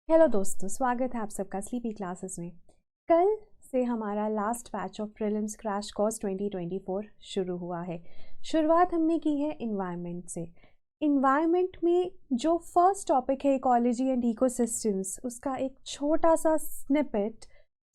Hello दोस्तों, स्वागत है आप सबका स्लीपी क्लासेस में। कल से हमारा last batch of prelims crash course 2024 शुरू हुआ है। शुरुआत हमने की है इन्वायरमेंट से। इन्वायरमेंट में जो फर्स्ट टॉपिक है इकोलॉजी एंड इकोसिस्टम्स, उसका एक छोटा सा स्निपेट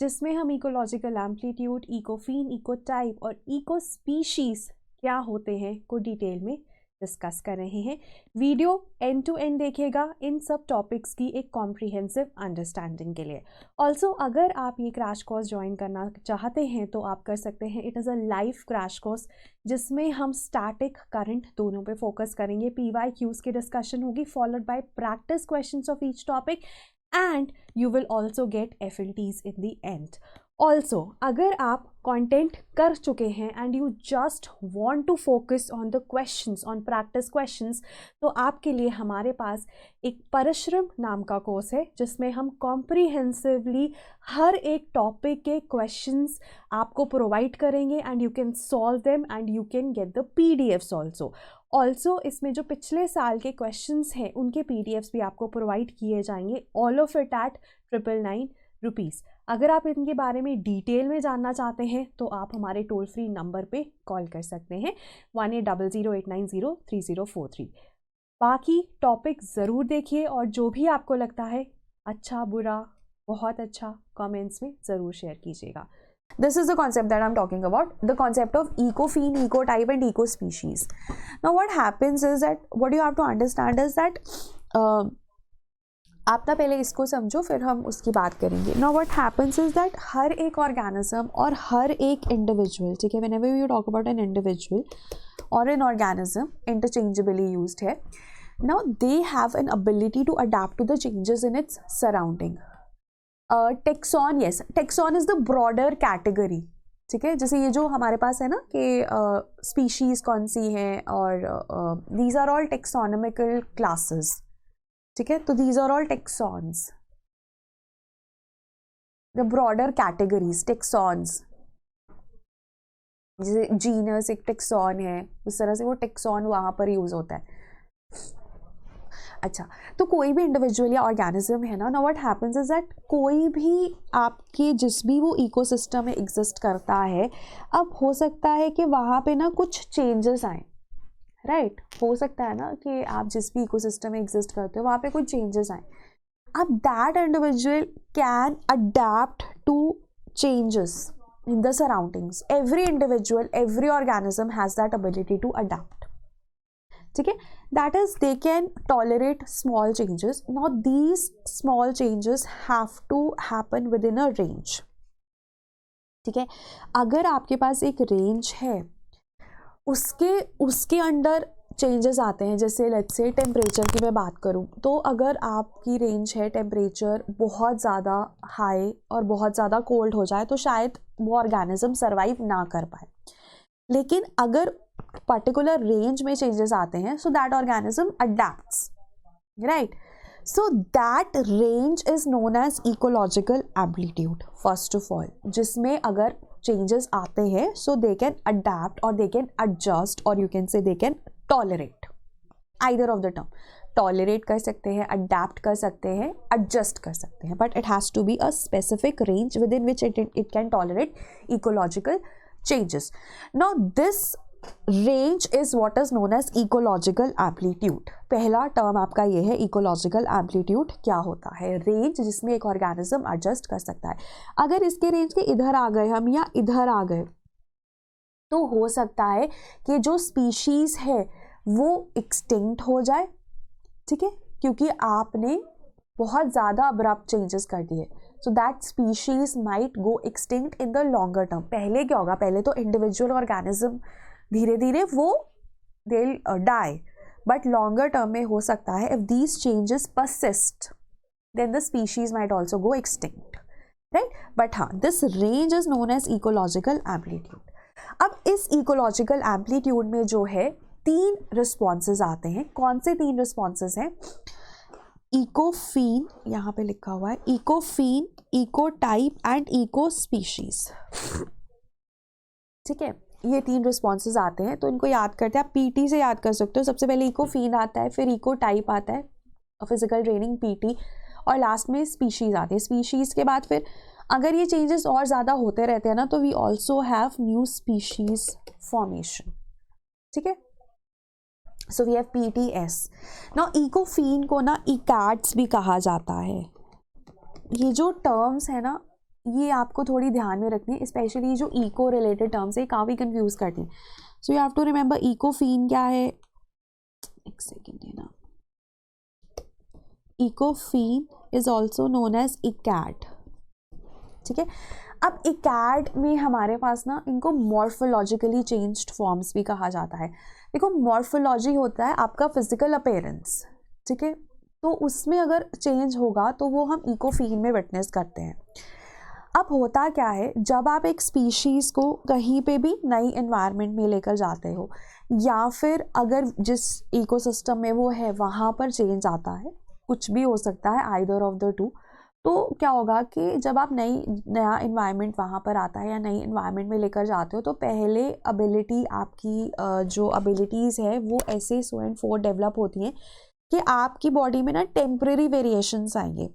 जिसमें हम इकोलॉजिकल एम्पलीट्यूड, इकोफीन, इकोटाइप और इको स्पीशीज़ क्या होते हैं को डिटेल में डिस्कस कर रहे हैं। वीडियो एंड टू एंड देखिएगा इन सब टॉपिक्स की एक कॉम्प्रिहेंसिव अंडरस्टैंडिंग के लिए। ऑल्सो अगर आप ये क्रैश कोर्स ज्वाइन करना चाहते हैं तो आप कर सकते हैं। It is a live crash course जिसमें हम स्टैटिक करंट दोनों पे फोकस करेंगे। PYQs की डिस्कशन होगी followed by practice questions of each topic and you will also get FLTs in the end. Also अगर आप कंटेंट कर चुके हैं and you just want to focus on the questions, on practice questions, तो आपके लिए हमारे पास एक परिश्रम नाम का कोर्स है जिसमें हम कॉम्प्रिहेंसिवली हर एक टॉपिक के क्वेश्चंस आपको प्रोवाइड करेंगे and you can solve them and you can get the PDFs also इसमें जो पिछले साल के क्वेश्चंस हैं उनके PDFs भी आपको प्रोवाइड किए जाएंगे, all of it at 999 rupees. अगर आप इनके बारे में डिटेल में जानना चाहते हैं तो आप हमारे टोल फ्री नंबर पे कॉल कर सकते हैं 1800-890-3043। बाकी टॉपिक ज़रूर देखिए और जो भी आपको लगता है अच्छा, बुरा, बहुत अच्छा, कमेंट्स में ज़रूर शेयर कीजिएगा। This is the concept that I'm talking about, the concept of ecophene, ecotype and ecospecies. Now what happens is that what you have to understand is that आप ना पहले इसको समझो फिर हम उसकी बात करेंगे। Now what happens is that हर एक ऑर्गेनिज्म और हर एक इंडिविजुअल, ठीक है, whenever you talk about an individual or an organism, interchangeably used है, now they have an ability to adapt to the changes in its surrounding. Taxon, yes, taxon is the broader category, ठीक है। जैसे ये जो हमारे पास है ना कि स्पीशीज कौन सी हैं और these are all taxonomical classes, ठीक है। तो these are all taxons, the broader categories, taxons। जैसे जीनस एक टेक्सॉन है, उस तरह से वो टेक्सॉन वहाँ पर यूज होता है। अच्छा, तो कोई भी इंडिविजुअल या ऑर्गेनिज्म है ना, now what happens is that कोई भी आपके जिस भी वो इकोसिस्टम में एग्जिस्ट करता है, अब हो सकता है कि वहाँ पे ना कुछ चेंजेस आए, राइट। हो सकता है ना कि आप जिस भी इकोसिस्टम में एग्जिस्ट करते हो वहाँ पे कुछ चेंजेस आए। अब that individual can adapt to changes in the surroundings. Every individual, every organism has that ability to adapt, ठीक है। That is, they can tolerate small changes. Now these small changes have to happen within a range, ठीक है। अगर आपके पास एक range है, उसके under changes आते हैं। जैसे लेट्स से टेम्परेचर की मैं बात करूं तो अगर आपकी रेंज है टेम्परेचर बहुत ज़्यादा हाई और बहुत ज़्यादा कोल्ड हो जाए तो शायद वो ऑर्गेनिज्म सर्वाइव ना कर पाए। लेकिन अगर पर्टिकुलर रेंज में चेंजेस आते हैं so that organism adapts, right. So that range is known as ecological amplitude first of all, जिसमें अगर चेंजेस आते हैं सो दे कैन अडैप्ट और दे कैन एडजस्ट और you can say they can tolerate, either of the term. Tolerate कर सकते हैं, adapt कर सकते हैं, एडजस्ट कर सकते हैं, but it has to be a specific range within which it can tolerate ecological changes. Now this range is what is known as ecological amplitude. पहला टर्म आपका ये है, इकोलॉजिकल एम्पलीट्यूड क्या होता है? रेंज जिसमें एक ऑर्गेनिज्म एडजस्ट कर सकता है। अगर इसके रेंज के इधर आ गए हम या इधर आ गए तो हो सकता है कि जो स्पीशीज है वो एक्सटिंक्ट हो जाए, ठीक है, क्योंकि आपने बहुत ज़्यादा अब्रप्ट चेंजेस कर दिए। So that species might go extinct in the longer term. पहले क्या होगा, पहले तो इंडिविजुअल ऑर्गेनिज्म धीरे धीरे वो they die, but longer term में हो सकता है if these changes persist then the species might also go extinct, right. But हाँ, this range is known as ecological amplitude. अब इस इकोलॉजिकल एम्पलीट्यूड में जो है 3 रिस्पॉन्सेज आते हैं। कौन से 3 रिस्पॉन्सेज हैं? इकोफीन, यहाँ पे लिखा हुआ है, इकोफीन, इकोटाइप एंड इको स्पीशीज, ठीक है। ये 3 रिस्पॉन्सेज आते हैं, तो इनको याद करते हैं। आप PT से याद कर सकते हो। सबसे पहले इकोफीन आता है, फिर इकोटाइप आता है, फिजिकल ट्रेनिंग PT, और लास्ट में स्पीशीज़ आती है। स्पीशीज़ के बाद फिर अगर ये चेंजेस और ज़्यादा होते रहते हैं ना तो we also have new species formation, ठीक है। So we have PTS। Now ecophene को ना इकैट्स भी कहा जाता है। ये जो टर्म्स है ना ये आपको थोड़ी ध्यान में रखनी है, स्पेशली जो इको रिलेटेड टर्म्स है काफ़ी कंफ्यूज करती हैं। So you have to remember ecophene क्या है, एक सेकेंड है ना, ecophene is also known as ecad, ठीक है। अब इकैट में हमारे पास ना इनको मॉर्फोलॉजिकली चेंज्ड फॉर्म्स भी कहा जाता है। देखो मॉर्फोलॉजी होता है आपका फिजिकल अपीयरेंस, ठीक है, तो उसमें अगर चेंज होगा तो वो हम इकोफीन में विटनेस करते हैं। अब होता क्या है, जब आप एक स्पीशीज़ को कहीं पे भी नई एनवायरनमेंट में लेकर जाते हो या फिर अगर जिस इकोसिस्टम में वो है वहाँ पर चेंज आता है, कुछ भी हो सकता है आइदर ऑफ द टू, तो क्या होगा कि जब आप नया एनवायरनमेंट वहाँ पर आता है या नई एनवायरनमेंट में लेकर जाते हो तो पहले एबिलिटी आपकी जो एबिलिटीज़ है वो ऐसे सो एंड फोर डेवलप होती हैं कि आपकी बॉडी में ना टेम्परेरी वेरिएशंस आएंगे।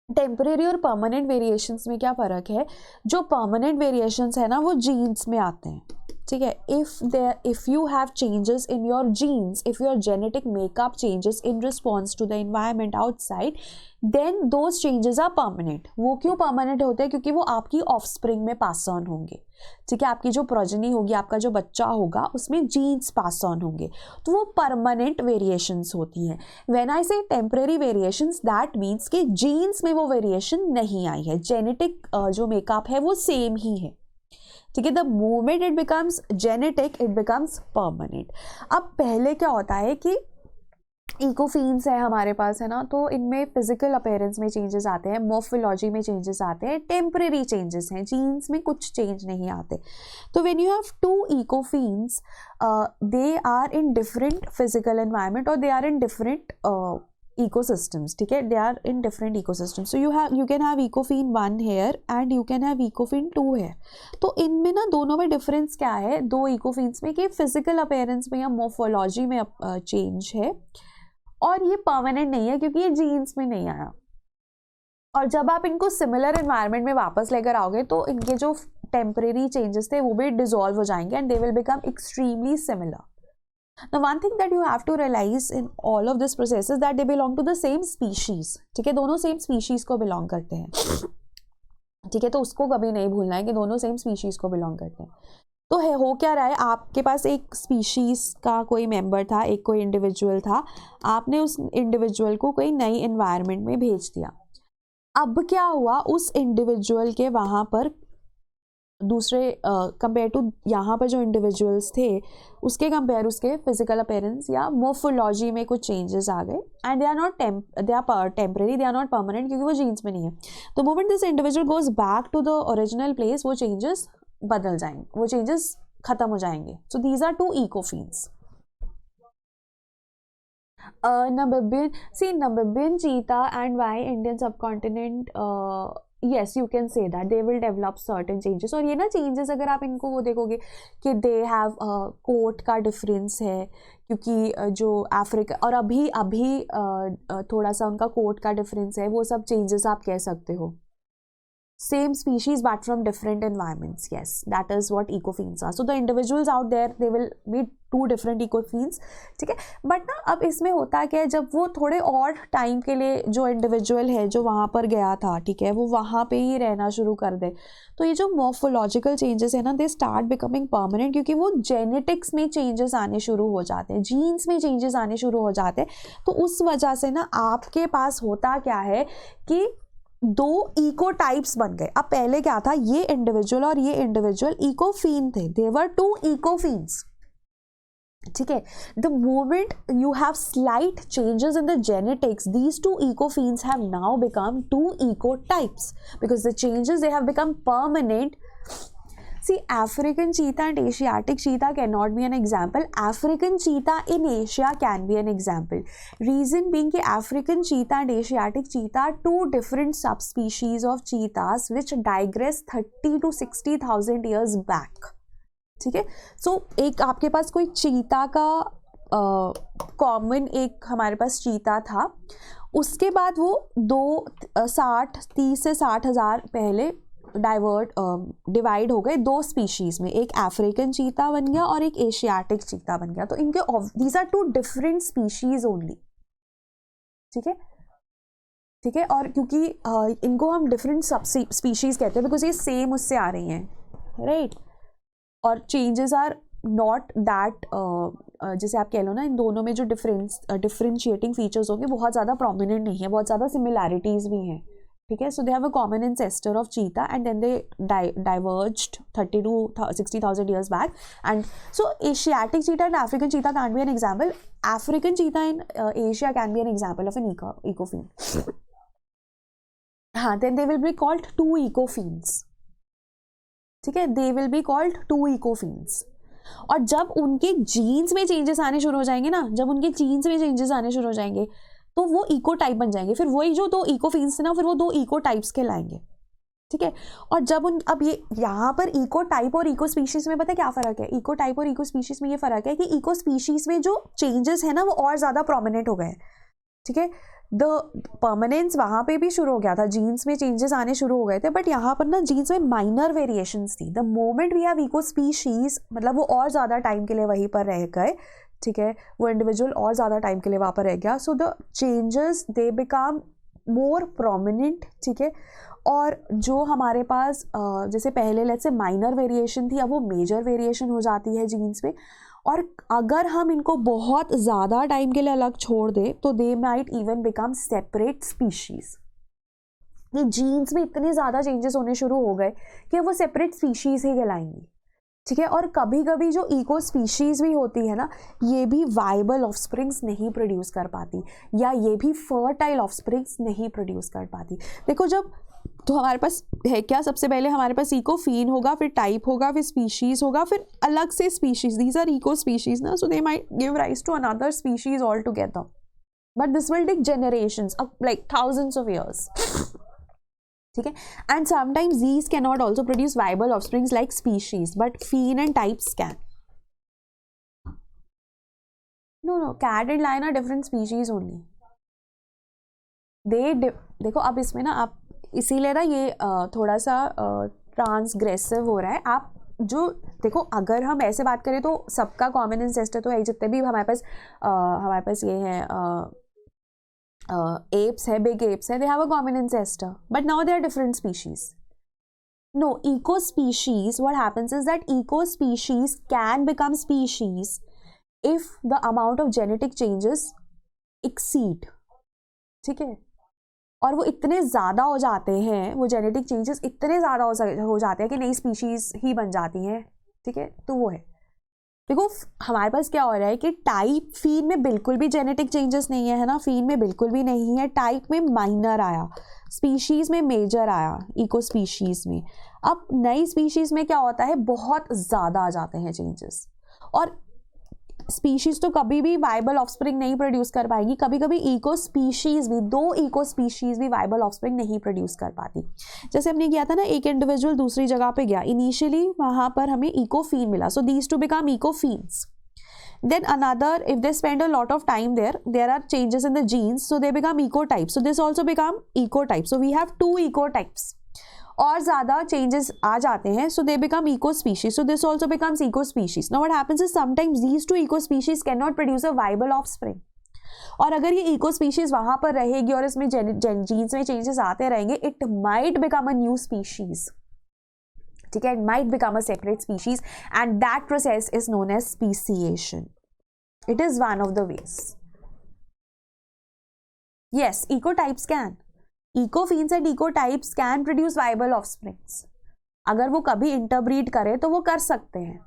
टेम्परेरी और परमानेंट वेरिएशंस में क्या फ़र्क है, जो परमानेंट वेरिएशंस है ना वो जीन्स में आते हैं, ठीक है। If you have changes in your genes, if your genetic makeup changes in response to the environment outside, then those changes are permanent. वो क्यों परमानेंट होते हैं, क्योंकि वो आपकी ऑफस्प्रिंग में पास ऑन होंगे, ठीक है। आपकी जो प्रोजेनी होगी, आपका जो बच्चा होगा उसमें जीन्स पास ऑन होंगे, तो वो परमानेंट वेरिएशंस होती हैं। व्हेन आई से टेम्परेरी वेरिएशंस, दैट मीन्स कि जीन्स में वो वेरिएशन नहीं आई है, जेनेटिक जो मेकअप है वो सेम ही है, ठीक है। The moment it becomes genetic it becomes permanent. अब पहले क्या होता है कि इकोफीन्स है हमारे पास, है ना, तो इनमें फिजिकल अपीयरेंस में चेंजेस आते हैं, मॉर्फोलॉजी में चेंजेस आते हैं, टेम्परेरी चेंजेस हैं, जीन्स में कुछ चेंज नहीं आते। तो when you have two ecophenes, they are in different physical environment और they are in different ecosystems, ठीक है, they are in different ecosystems. So you can have ecofin 1 here and you can have ecofin 2 here. तो इनमें ना दोनों में difference क्या है, दो इकोफिन्स में, कि फिजिकल अपीयरेंस में या मॉर्फोलॉजी में चेंज है और ये परमानेंट नहीं है क्योंकि ये जीन्स में नहीं आया। और जब आप इनको सिमिलर एनवायरनमेंट में वापस लेकर आओगे तो इनके जो टेम्परेरी चेंजेस थे वो भी डिसॉल्व हो जाएंगे and they will become extremely similar. Now one thing that you have to realize in all of this process is that they belong to the same species, ठीक है, दोनों सेम स्पीशीज को belong करते हैं, ठीक है। तो उसको कभी नहीं भूलना है कि दोनों सेम स्पीशीज को बिलोंग करते हैं। तो है हो क्या रहा है, आपके पास एक स्पीशीज का कोई मेंबर था, एक कोई इंडिविजुअल था, आपने उस इंडिविजुअल को कोई नई एनवायरनमेंट में भेज दिया। अब क्या हुआ, उस इंडिविजुअल के वहाँ पर दूसरे कंपेयर टू यहाँ पर जो इंडिविजुअल्स थे उसके कंपेयर उसके फिजिकल अपीयरेंस या मोर्फोलॉजी में कुछ चेंजेस आ गए and they are temporary, they are not permanent, क्योंकि वो जीन्स में नहीं है। तो moment this individual goes back to the original place, वो चेंजेस बदल जाएंगे, वो चेंजेस खत्म हो जाएंगे। So these are two ecophenes. Namibian cheetah and why Indian subcontinent, yes you can say that they will develop certain changes। और ये ना changes अगर आप इनको वो देखोगे कि they have coat का difference है, क्योंकि जो अफ्रीका और अभी थोड़ा सा उनका कोट का डिफरेंस है, वो सब चेंजेस आप कह सकते हो। Same species but from different environments, yes, that is what ecophenes are. So the individuals out there, they will be two different ecophenes, ठीक है। बट ना अब इसमें होता क्या है, जब वो थोड़े और टाइम के लिए जो इंडिविजुअल है जो वहाँ पर गया था, ठीक है, वो वहाँ पे ही रहना शुरू कर दे, तो ये जो मॉर्फोलॉजिकल चेंजेस है ना, दे स्टार्ट बिकमिंग परमानेंट, क्योंकि वो जेनेटिक्स में चेंजेस आने शुरू हो जाते हैं, जीन्स में चेंजेस आने शुरू हो जाते हैं। तो उस वजह से ना आपके पास होता क्या है कि दो इको टाइप्स बन गए। अब पहले क्या था, ये इंडिविजुअल और ये इंडिविजुअल इकोफीन थे, देवर टू इकोफीन्स, ठीक है। The moment you have slight changes in the genetics, these two ecophenes have now become two ecotypes because the changes they have become permanent. See, African cheetah and Asiatic cheetah cannot be an example. African cheetah in Asia can be an example. Reason being कि African cheetah and Asiatic cheetah are two different subspecies of cheetahs which digress 30 to 60,000 years back. ठीक है। So एक आपके पास कोई चीता का common एक हमारे पास चीता था, उसके बाद वो 30 से 60,000 पहले डिवाइड हो गए 2 स्पीशीज़ में, एक अफ्रीकन चीता बन गया और एक एशियाटिक चीता बन गया। तो इनके these are 2 different species only, ठीक है, ठीक है। और क्योंकि इनको हम डिफरेंट सब स्पीशीज़ कहते हैं बिकॉज ये सेम उससे आ रही हैं, राइट। और चेंजेस आर नॉट दैट, जैसे आप कह लो ना, इन दोनों में जो डिफरेंशिएटिंग फीचर्स होंगे बहुत ज़्यादा प्रोमिनेंट नहीं है, बहुत ज़्यादा सिमिलैरिटीज़ भी हैं, ठीक है। So they have a common ancestor of cheetah and then they diverged 30 to 60,000 years back. And so Asiatic cheetah and African cheetah can be an example. African cheetah in Asia can be an example of an ecophyne. हाँ, then they will be called 2 ecophynes, ठीक है, they will be called 2 ecophynes. और जब उनके jeans में changes आने शुरू हो जाएंगे ना, जब उनके जीन्स में चेंजेस आने शुरू हो जाएंगे तो वो इको टाइप बन जाएंगे, फिर वही जो 2 इकोफीन्स थे ना, फिर वो 2 इको टाइप्स के लाएंगे, ठीक है। और जब अब ये यहाँ पर इको टाइप और इको स्पीशीज में पता है क्या फ़र्क है? इको टाइप और इको स्पीशीज में ये फ़र्क है कि इको स्पीशीज में जो चेंजेस है ना वो और ज़्यादा प्रोमिनेंट हो गए, ठीक है। द परमानेंस वहाँ पे भी शुरू हो गया था, जीन्स में चेंजेस आने शुरू हो गए थे, बट यहाँ पर ना जीन्स में माइनर वेरिएशंस थी। The moment we have ecospecies, मतलब वो और ज़्यादा टाइम के लिए वहीं पर रह गए, ठीक है, वो इंडिविजुअल और ज़्यादा टाइम के लिए वहाँ पर रह गया। So the changes they become more prominent, ठीक है। और जो हमारे पास जैसे पहले लेट्स से माइनर वेरिएशन थी, अब वो मेजर वेरिएशन हो जाती है जीन्स में। और अगर हम इनको बहुत ज़्यादा टाइम के लिए अलग छोड़ दें तो they might even become separate species. ये जीन्स में इतने ज़्यादा चेंजेस होने शुरू हो गए कि वो सेपरेट स्पीशीज़ ही कहलाएंगी, ठीक है। और कभी कभी जो इको स्पीशीज़ भी होती है ना, ये भी वाइबल ऑफस्प्रिंग्स नहीं प्रोड्यूस कर पाती, या ये भी फर्टाइल ऑफस्प्रिंग्स नहीं प्रोड्यूस कर पाती। देखो, जब तो हमारे पास है क्या, सबसे पहले हमारे पास इकोफीन होगा, फिर टाइप होगा, फिर स्पीशीज़ होगा, फिर अलग से species, these are eco species ना, so they might give rise to another species all together, but this will take generations, like thousands of years, ठीक है। And sometimes these cannot also produce viable offsprings like species, but phene and types can. No, cat and lion are different species only. देखो अब इसमें ना आप इसीलिए ना ये थोड़ा सा ट्रांसग्रेसिव हो रहा है। आप जो देखो, अगर हम ऐसे बात करें तो सबका कॉमन एंसेस्टर तो है, जितने भी हमारे पास ये है apes है, big apes है, they have a common ancestor, but now they are different species. No, eco species, what happens is that eco species can become species if the amount of genetic changes exceed, ठीक है। और वो इतने ज़्यादा हो जाते हैं, वो जेनेटिक चेंजेस इतने ज़्यादा हो जाते हैं कि नई स्पीशीज़ ही बन जाती हैं, ठीक है। तो वो है, देखो हमारे पास क्या हो रहा है कि टाइप फीन में बिल्कुल भी जेनेटिक चेंजेस नहीं है ना, फीन में बिल्कुल भी नहीं है, टाइप में माइनर आया, स्पीशीज़ में मेजर आया, इको स्पीशीज़ में। अब नई स्पीशीज़ में क्या होता है, बहुत ज़्यादा आ जाते हैं चेंजेस, और स्पीशीज़ तो कभी भी वाइबल ऑफस्प्रिंग नहीं प्रोड्यूस कर पाएगी। कभी कभी इको स्पीशीज़ भी, 2 इको स्पीशीज़ भी वाइबल ऑफस्प्रिंग नहीं प्रोड्यूस कर पाती। जैसे हमने किया था ना, एक इंडिविजुअल दूसरी जगह पे गया, इनिशियली वहाँ पर हमें इकोफीन मिला, so these two become ecophenes. Then another, if they spend a lot of time there are changes in the genes, so they become ecotypes. So this also become ecotypes. So we have 2 ecotypes. और ज़्यादा changes आ जाते हैं, so they become eco species. So this also becomes eco species. Now what happens is sometimes these 2 eco species cannot produce a viable offspring. और अगर ये eco species वहाँ पर रहेगी और इसमें genes में changes आते रहेंगे, it might become a new species. ठीक है, it might become a separate species, and that process is known as speciation. It is one of the ways. Yes, ecotypes can. Ecophenes and ecotypes can produce viable offsprings. अगर वो कभी interbreed करे तो वो कर सकते हैं,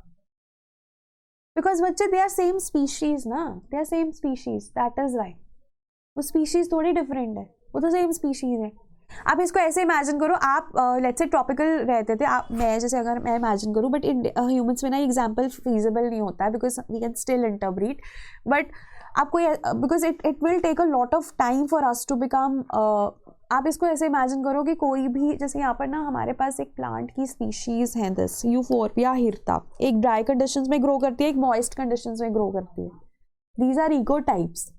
because बच्चे they are same species ना, they are same species, that is why. वो species थोड़ी different है, वो तो same species है। आप इसको ऐसे इमेजिन करो, आप लेट्स से ट्रॉपिकल रहते थे, आप मैं जैसे अगर मैं इमेजिन करूँ, बट ह्यूमंस में ना एग्जाम्पल फीजिबल नहीं होता है, because we can still interbreed, but आपको because it will take a lot of time for us to become, आप इसको ऐसे इमेजिन करो कि कोई भी, जैसे यहाँ पर ना हमारे पास एक प्लांट की स्पीशीज़ है, दिस यूफोर्बिया हिरता, एक ड्राई कंडीशंस में ग्रो करती है, एक मॉइस्ट कंडीशंस में ग्रो करती है, these are ecotypes.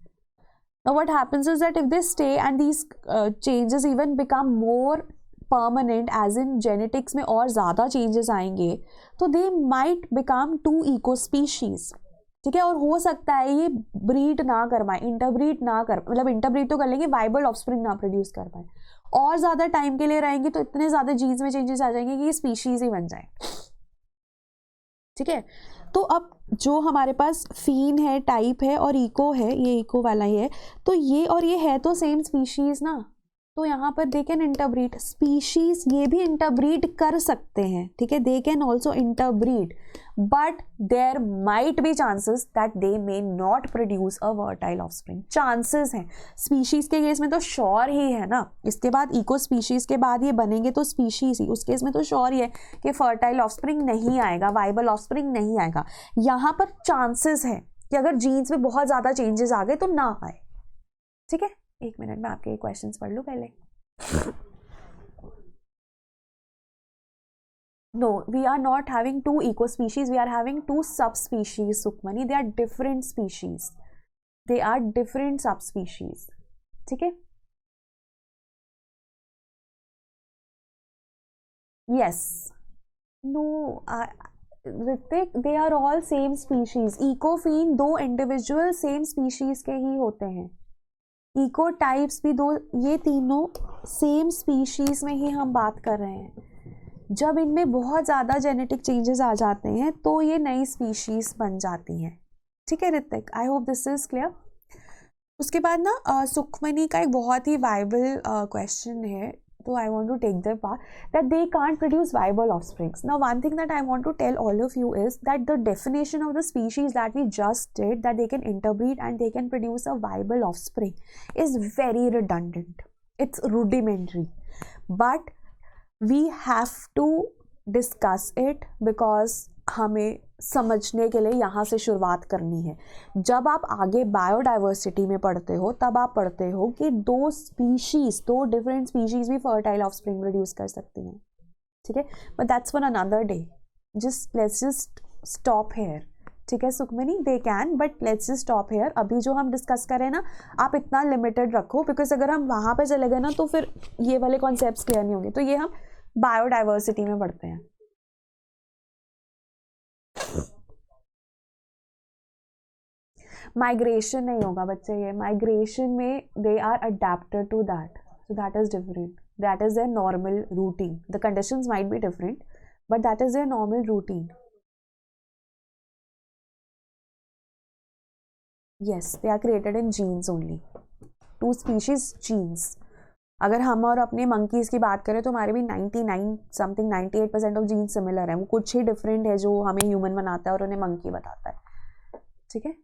Now what happens is that if they stay and these changes even become more permanent, as in genetics में और ज़्यादा changes आएंगे, तो they might become two eco species. ठीक है, और हो सकता है ये ब्रीड ना कर पाए, इंटरब्रीड ना कर, मतलब इंटरब्रीड तो कर लेंगे, वाइबल ऑफस्प्रिंग ना प्रोड्यूस कर पाए, और ज़्यादा टाइम के लिए रहेंगे तो इतने ज़्यादा जीन्स में चेंजेस आ जाएंगे कि ये स्पीशीज ही बन जाए। ठीक है, तो अब जो हमारे पास फीन है, टाइप है और इको है, ये इको वाला ही है, तो ये और ये है तो सेम स्पीशीज ना, तो यहाँ पर दे कैन इंटरब्रीड, स्पीशीज ये भी इंटरब्रीड कर सकते हैं। ठीक है, they can also interbreed, but there might be chances that they may not produce a fertile offspring. Chances हैं, स्पीशीज के केस में तो श्योर ही है ना, इसके बाद इको स्पीशीज के बाद ये बनेंगे तो स्पीशीज ही, उस केस में तो श्योर ही है कि फर्टाइल ऑफस्प्रिंग नहीं आएगा, वाइबल ऑफस्प्रिंग नहीं आएगा। यहाँ पर चांसेस है कि अगर जीन्स में बहुत ज़्यादा चेंजेस आ गए तो ना आए। ठीक है, एक मिनट में आपके क्वेश्चंस पढ़ लूँ पहले। No, we are not having two eco species, we are having two subspecies, Sukhmani. They are different species, they are different subspecies. ठीक है, yes, no, Ritik, they are all same species. Ecofin दो individual same species के ही होते हैं, eco types भी दो, ये तीनों सेम स्पीशीज में ही हम बात कर रहे हैं। जब इनमें बहुत ज़्यादा जेनेटिक चेंजेस आ जाते हैं तो ये नई स्पीशीज बन जाती हैं। ठीक है Hrithik, I hope this is clear. उसके बाद ना सुखमनी का एक बहुत ही वाइबल क्वेश्चन है, तो I want to take the part that they can't produce viable offsprings. Now one thing that I want to tell all of you is that the definition of the species that we just did, that they can interbreed and they can produce a viable offspring, is very redundant. It's rudimentary, but we have to discuss it because हमें समझने के लिए यहाँ से शुरुआत करनी है। जब आप आगे बायोडाइवर्सिटी में पढ़ते हो तब आप पढ़ते हो कि दो स्पीशीज, दो डिफरेंट स्पीशीज भी फर्टाइल ऑफस्प्रिंग प्रोड्यूस कर सकती हैं। ठीक है, but that's for another day, just let's just stop hair. ठीक है Sukhmani, they can, but let's just stop hair. अभी जो हम डिस्कस करें ना, आप इतना लिमिटेड रखो, बिकॉज अगर हम वहाँ पे चले गए ना तो फिर ये वाले कॉन्सेप्ट्स क्लियर नहीं होंगे। तो ये हम बायोडाइवर्सिटी में पढ़ते हैं। माइग्रेशन नहीं होगा बच्चे, ये माइग्रेशन में they are adapted to that, so that is different, that is their normal routine. The conditions might be different but that is their normal routine. Yes, they are created in genes only, two species genes. अगर हम और अपने monkeys की बात करें तो हमारे भी 99 समथिंग 98% ऑफ जीन्स सिमिलर है, वो कुछ ही डिफरेंट है जो हमें ह्यूमन बनाता है और उन्हें मंकी बताता है। ठीक है,